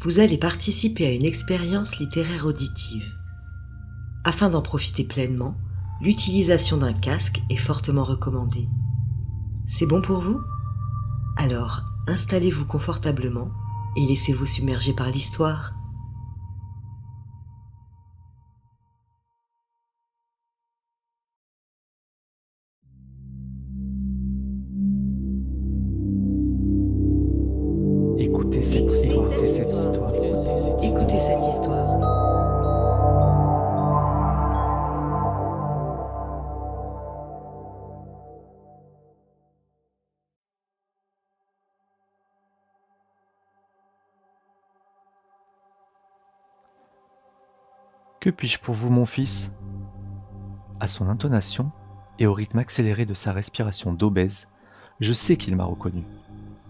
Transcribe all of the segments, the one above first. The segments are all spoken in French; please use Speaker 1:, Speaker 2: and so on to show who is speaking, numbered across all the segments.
Speaker 1: vous allez participer à une expérience littéraire auditive. Afin d'en profiter pleinement, l'utilisation d'un casque est fortement recommandée. C'est bon pour vous ? Alors, installez-vous confortablement et laissez-vous submerger par l'histoire.
Speaker 2: Écoutez cette histoire.
Speaker 1: Écoutez cette histoire.
Speaker 2: Que puis-je pour vous, mon fils ? À son intonation et au rythme accéléré de sa respiration d'obèse, je sais qu'il m'a reconnu.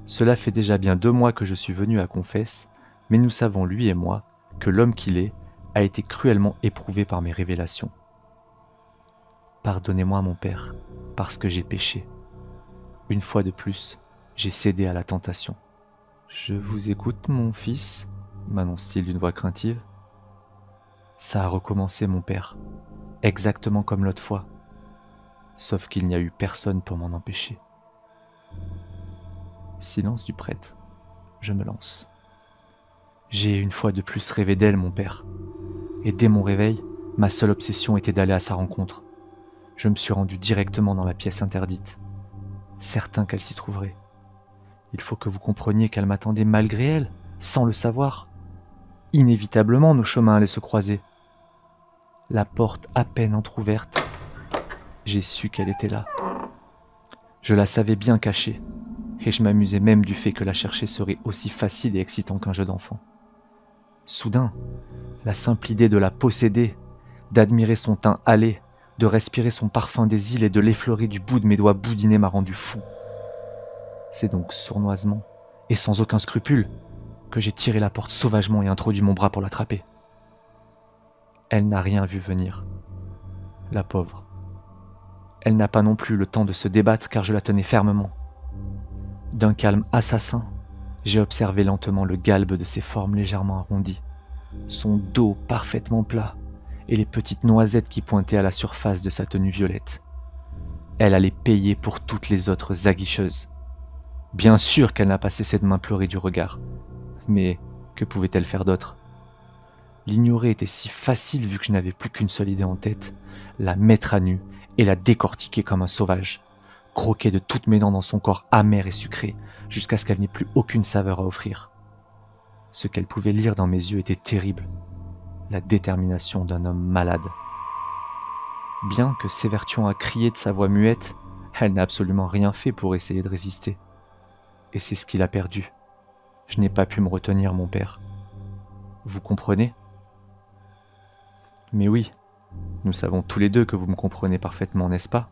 Speaker 2: Cela fait déjà bien 2 mois que je suis venu à Confesse, mais nous savons, lui et moi, que l'homme qu'il est a été cruellement éprouvé par mes révélations. Pardonnez-moi, mon père, parce que j'ai péché. Une fois de plus, j'ai cédé à la tentation. Je vous écoute, mon fils, m'annonce-t-il d'une voix craintive. Ça a recommencé, mon père, exactement comme l'autre fois, sauf qu'il n'y a eu personne pour m'en empêcher. Silence du prêtre, je me lance. J'ai une fois de plus rêvé d'elle, mon père, et dès mon réveil, ma seule obsession était d'aller à sa rencontre. Je me suis rendu directement dans la pièce interdite, certain qu'elle s'y trouverait. Il faut que vous compreniez qu'elle m'attendait malgré elle, sans le savoir. Inévitablement, nos chemins allaient se croiser. La porte à peine entr'ouverte, j'ai su qu'elle était là. Je la savais bien cachée, et je m'amusais même du fait que la chercher serait aussi facile et excitant qu'un jeu d'enfant. Soudain, la simple idée de la posséder, d'admirer son teint hâlé, de respirer son parfum des îles et de l'effleurer du bout de mes doigts boudinés m'a rendu fou. C'est donc sournoisement, et sans aucun scrupule, que j'ai tiré la porte sauvagement et introduit mon bras pour l'attraper. Elle n'a rien vu venir, la pauvre. Elle n'a pas non plus le temps de se débattre car je la tenais fermement. D'un calme assassin, j'ai observé lentement le galbe de ses formes légèrement arrondies, son dos parfaitement plat et les petites noisettes qui pointaient à la surface de sa tenue violette. Elle allait payer pour toutes les autres aguicheuses. Bien sûr qu'elle n'a pas cessé de m'implorer du regard, mais que pouvait-elle faire d'autre ? L'ignorer était si facile vu que je n'avais plus qu'une seule idée en tête, la mettre à nu et la décortiquer comme un sauvage, croquer de toutes mes dents dans son corps amer et sucré, jusqu'à ce qu'elle n'ait plus aucune saveur à offrir. Ce qu'elle pouvait lire dans mes yeux était terrible, la détermination d'un homme malade. Bien que s'évertuant à crier de sa voix muette, elle n'a absolument rien fait pour essayer de résister. Et c'est ce qu'il a perdu. Je n'ai pas pu me retenir, mon père. Vous comprenez ? Mais oui, nous savons tous les deux que vous me comprenez parfaitement, n'est-ce pas ?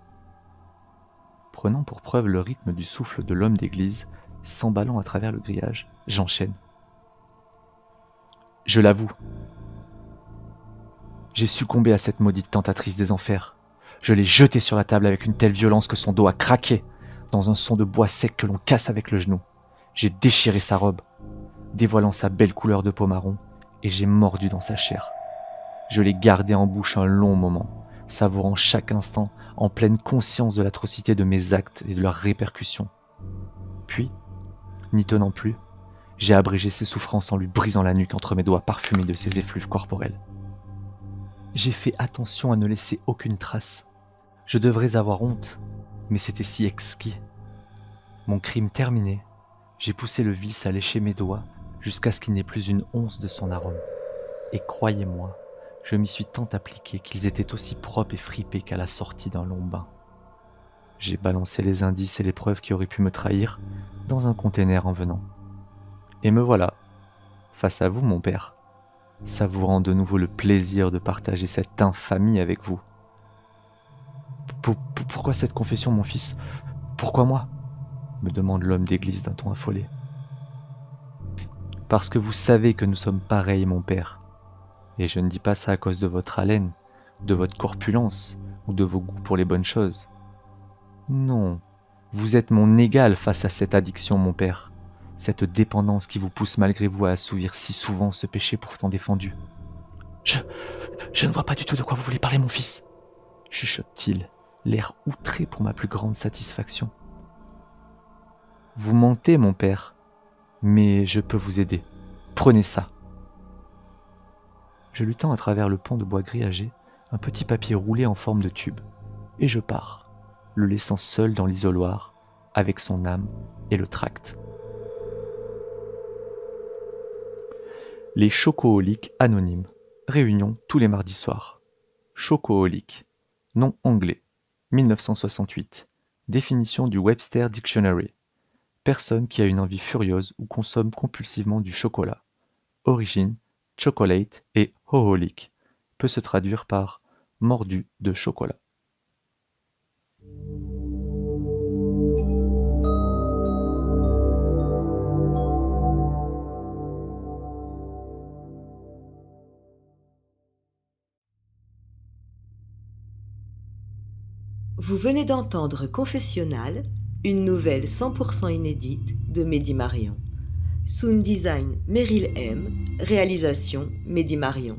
Speaker 2: Prenant pour preuve le rythme du souffle de l'homme d'église, s'emballant à travers le grillage, j'enchaîne. Je l'avoue. J'ai succombé à cette maudite tentatrice des enfers. Je l'ai jetée sur la table avec une telle violence que son dos a craqué, dans un son de bois sec que l'on casse avec le genou. J'ai déchiré sa robe, dévoilant sa belle couleur de peau marron, et j'ai mordu dans sa chair. Je l'ai gardée en bouche un long moment, savourant chaque instant, en pleine conscience de l'atrocité de mes actes et de leurs répercussions. Puis, n'y tenant plus, j'ai abrégé ses souffrances en lui brisant la nuque entre mes doigts parfumés de ses effluves corporels. J'ai fait attention à ne laisser aucune trace. Je devrais avoir honte, mais c'était si exquis. Mon crime terminé, j'ai poussé le vice à lécher mes doigts jusqu'à ce qu'il n'ait plus une once de son arôme. Et croyez-moi, je m'y suis tant appliqué qu'ils étaient aussi propres et fripés qu'à la sortie d'un long bain. J'ai balancé les indices et les preuves qui auraient pu me trahir dans un container en venant. Et me voilà, face à vous, mon père, savourant de nouveau le plaisir de partager cette infamie avec vous. Pourquoi cette confession, mon fils ? Pourquoi moi ? Me demande l'homme d'église d'un ton affolé. Parce que vous savez que nous sommes pareils, mon père. Et je ne dis pas ça à cause de votre haleine, de votre corpulence ou de vos goûts pour les bonnes choses. Non, vous êtes mon égal face à cette addiction, mon père. cette dépendance qui vous pousse malgré vous à assouvir si souvent ce péché pourtant défendu. Je ne vois pas du tout de quoi vous voulez parler, mon fils, chuchote-t-il, l'air outré pour ma plus grande satisfaction. Vous mentez, mon père, mais je peux vous aider. Prenez ça. Je lui tends à travers le pan de bois grillagé un petit papier roulé en forme de tube, et je pars, le laissant seul dans l'isoloir, avec son âme et le tract. Les chocoholiques anonymes. Réunion tous les mardis soirs. Chocoholique. Nom anglais. 1968. Définition du Webster Dictionary. Personne qui a une envie furieuse ou consomme compulsivement du chocolat. Origine, chocolate et hoholic. Peut se traduire par mordu de chocolat.
Speaker 1: Vous venez d'entendre Confessionnal, une nouvelle 100% inédite de Mehdi Marion. Sound design Meryl M, réalisation Mehdi Marion.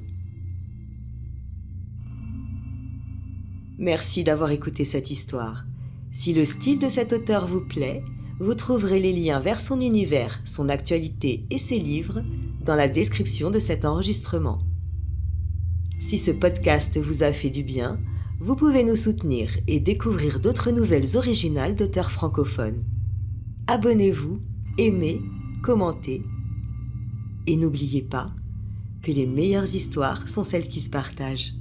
Speaker 1: Merci d'avoir écouté cette histoire. Si le style de cet auteur vous plaît, vous trouverez les liens vers son univers, son actualité et ses livres dans la description de cet enregistrement. Si ce podcast vous a fait du bien, vous pouvez nous soutenir et découvrir d'autres nouvelles originales d'auteurs francophones. Abonnez-vous, aimez, commentez. Et n'oubliez pas que les meilleures histoires sont celles qui se partagent.